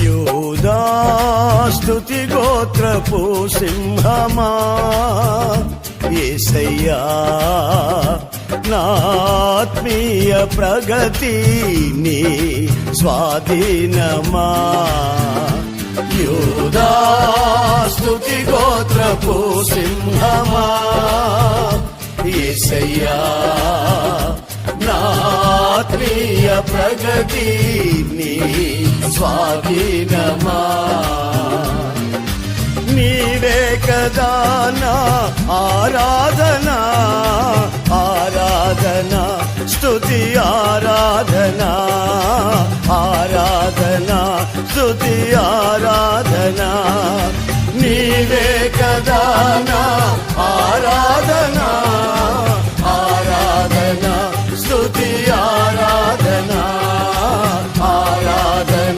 యూదా స్తుతి గోత్రపు సింహమా యేసయ్యా నాత్మీయ ప్రగతి నీ స్వాధీనమా యూదా స్తుతి గోత్రపు సింహమా యేసయ్యా నాత్మీయ ప్రగతి నీ స్వాధీనమా నీవే కదా నా ఆరాధనా ఆరాధనా స్తుతి ఆరాధనా ఆరాధనా స్తుతి ఆరాధనా నీవే కదా నా ఆరాధనా